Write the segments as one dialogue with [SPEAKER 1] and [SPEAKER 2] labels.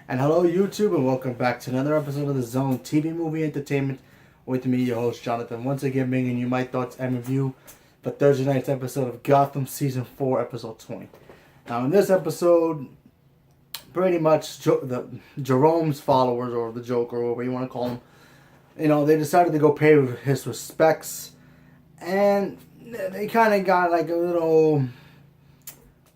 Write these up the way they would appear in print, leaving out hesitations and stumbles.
[SPEAKER 1] And hello, YouTube, and welcome back to another episode of the Zone TV Movie Entertainment with me, your host, Jonathan. Once again, bringing you my thoughts and review for Thursday night's episode of Gotham Season 4, Episode 20. Now, in this episode, pretty much Jerome's followers, or the Joker, or whatever you want to call him, they decided to go pay his respects, and they kind of got like a little,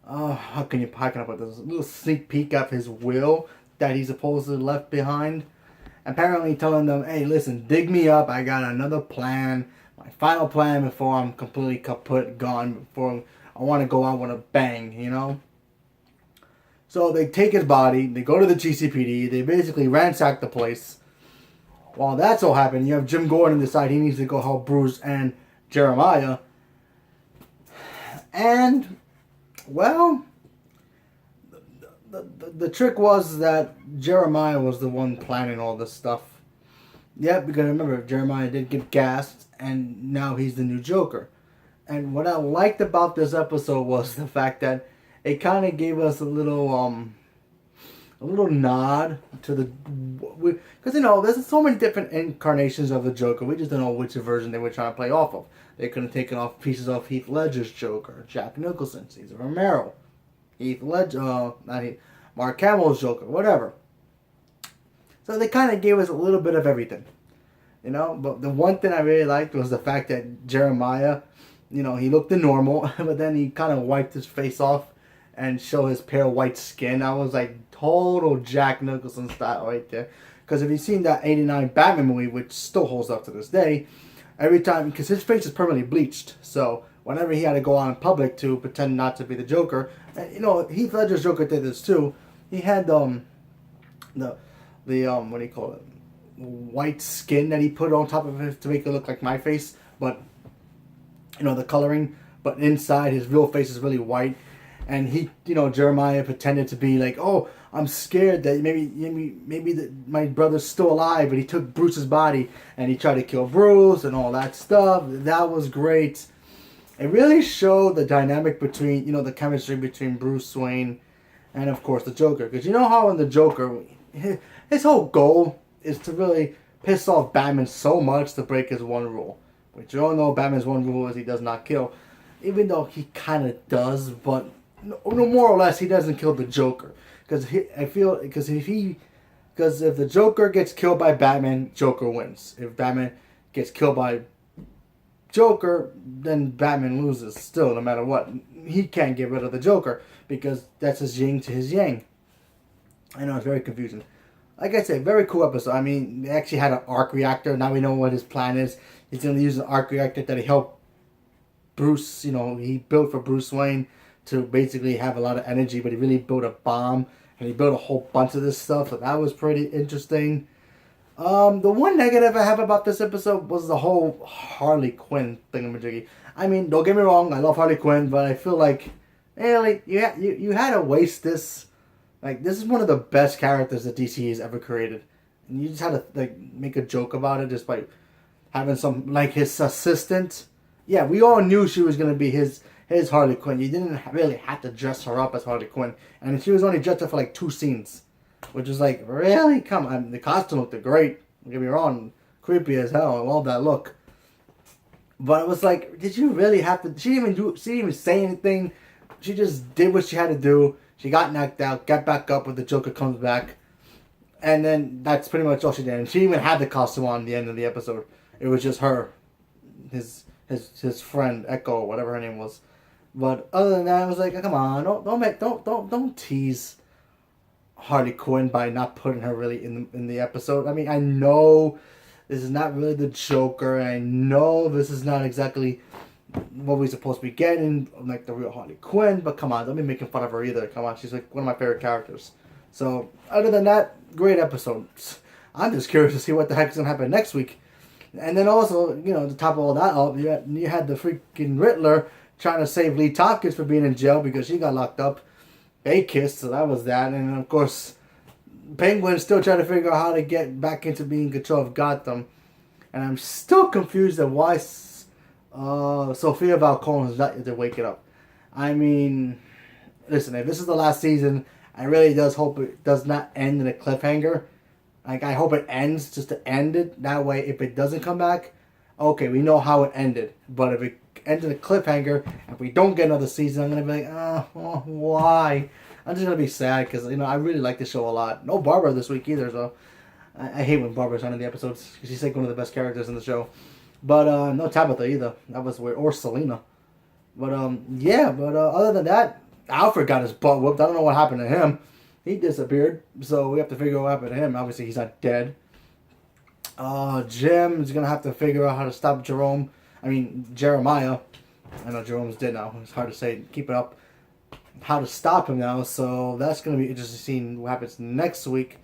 [SPEAKER 1] how can I put this? A little sneak peek of his will that he supposedly left behind. Apparently telling them, hey, listen, dig me up. I got another plan. My final plan before I'm completely kaput, gone. Before I want to go out with a bang, So they take his body. They go to the GCPD. They basically ransack the place. While that's all happening, you have Jim Gordon decide he needs to go help Bruce and Jeremiah. And, well, the trick was that Jeremiah was the one planning all this stuff. Yeah, because remember, Jeremiah did get gassed, and now he's the new Joker. And what I liked about this episode was the fact that it kind of gave us a little nod to the, because there's so many different incarnations of the Joker. We just don't know which version they were trying to play off of. They could have taken off pieces of Heath Ledger's Joker, Jack Nicholson, Cesar Romero, Heath Ledger, Mark Hamill's Joker, whatever. So they kind of gave us a little bit of everything, But the one thing I really liked was the fact that Jeremiah, he looked normal, but then he kind of wiped his face off and showed his pale white skin. I was like total Jack Nicholson style right there. Because if you've seen that '89 Batman movie, which still holds up to this day, every time, because his face is permanently bleached, so whenever he had to go out in public to pretend not to be the Joker, Heath Ledger's Joker did this too. He had the what do you call it, white skin that he put on top of it to make it look like my face, but the coloring, but inside his real face is really white. And he, Jeremiah pretended to be like, oh, I'm scared that maybe my brother's still alive, but he took Bruce's body and he tried to kill Bruce and all that stuff. That was great. It really showed the dynamic between, the chemistry between Bruce Wayne and, of course, the Joker. Because you know how in the Joker, his whole goal is to really piss off Batman so much to break his one rule. Which you all know Batman's one rule is he does not kill. Even though he kind of does, but more or less he doesn't kill the Joker. Because if the Joker gets killed by Batman, Joker wins. If Batman gets killed by Joker, then Batman loses still, no matter what. He can't get rid of the Joker because that's his yin to his yang. I know, it's very confusing. Like I said, very cool episode. I mean, they actually had an arc reactor. Now we know what his plan is. He's going to use an arc reactor that he helped Bruce, he built for Bruce Wayne to basically have a lot of energy, but he really built a bomb, and he built a whole bunch of this stuff, so that was pretty interesting. The one negative I have about this episode was the whole Harley Quinn thingamajiggy. I mean, don't get me wrong, I love Harley Quinn, but I feel like, really, you had to waste this. Like, this is one of the best characters that DC has ever created. And you just had to, make a joke about it just by having some, his assistant. Yeah, we all knew she was going to be his Harley Quinn. You didn't really have to dress her up as Harley Quinn. And she was only dressed up for, 2 scenes. Which is really? Come on. The costume looked great. Don't get me wrong. Creepy as hell. I love that look. But it was did you really have to... She didn't even say anything. She just did what she had to do. She got knocked out, got back up when the Joker comes back. And then that's pretty much all she did. And she even had the costume on at the end of the episode. It was just her. His friend, Echo, whatever her name was. But other than that, I was like, come on, don't tease Harley Quinn by not putting her really in the episode. I mean, I know this is not really the Joker. I know this is not exactly what we're supposed to be getting, the real Harley Quinn, but come on, don't be making fun of her either. Come on, she's one of my favorite characters. So, other than that, great episode. I'm just curious to see what the heck is going to happen next week. And then also, to top all that up, you had the freaking Riddler trying to save Lee Tompkins for being in jail because she got locked up. They kissed, so that was that. And of course, Penguin's still trying to figure out how to get back into being in control of Gotham. And I'm still confused at why Sophia Falcone is not to wake it up. I mean, listen, if this is the last season, I really does hope it does not end in a cliffhanger. Like, I hope it ends just to end it. That way, if it doesn't come back, okay, we know how it ended. But if it ends in a cliffhanger, if we don't get another season, I'm going to be like, oh, why? I'm just going to be sad because, I really like the show a lot. No Barbara this week either, so I hate when Barbara's on in the episodes. She's like one of the best characters in the show. But no Tabitha either. That was weird. Or Selena. But other than that, Alfred got his butt whooped. I don't know what happened to him. He disappeared, so we have to figure out what happened to him. Obviously, he's not dead. Jim's gonna have to figure out how to stop Jeremiah. I know Jerome's dead now. It's hard to say. Keep it up. How to stop him now. So that's gonna be interesting seeing what happens next week.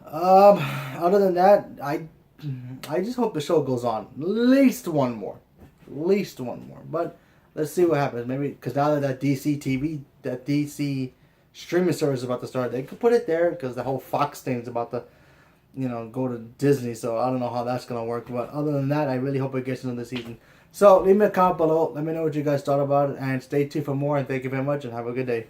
[SPEAKER 1] Other than that, I just hope the show goes on. At least one more. But let's see what happens. Maybe because now that DC streaming service is about to start, they could put it there because the whole Fox thing is about to, go to Disney. So I don't know how that's gonna work. But other than that, I really hope it gets another season. So leave me a comment below. Let me know what you guys thought about it, and stay tuned for more. And thank you very much, and have a good day.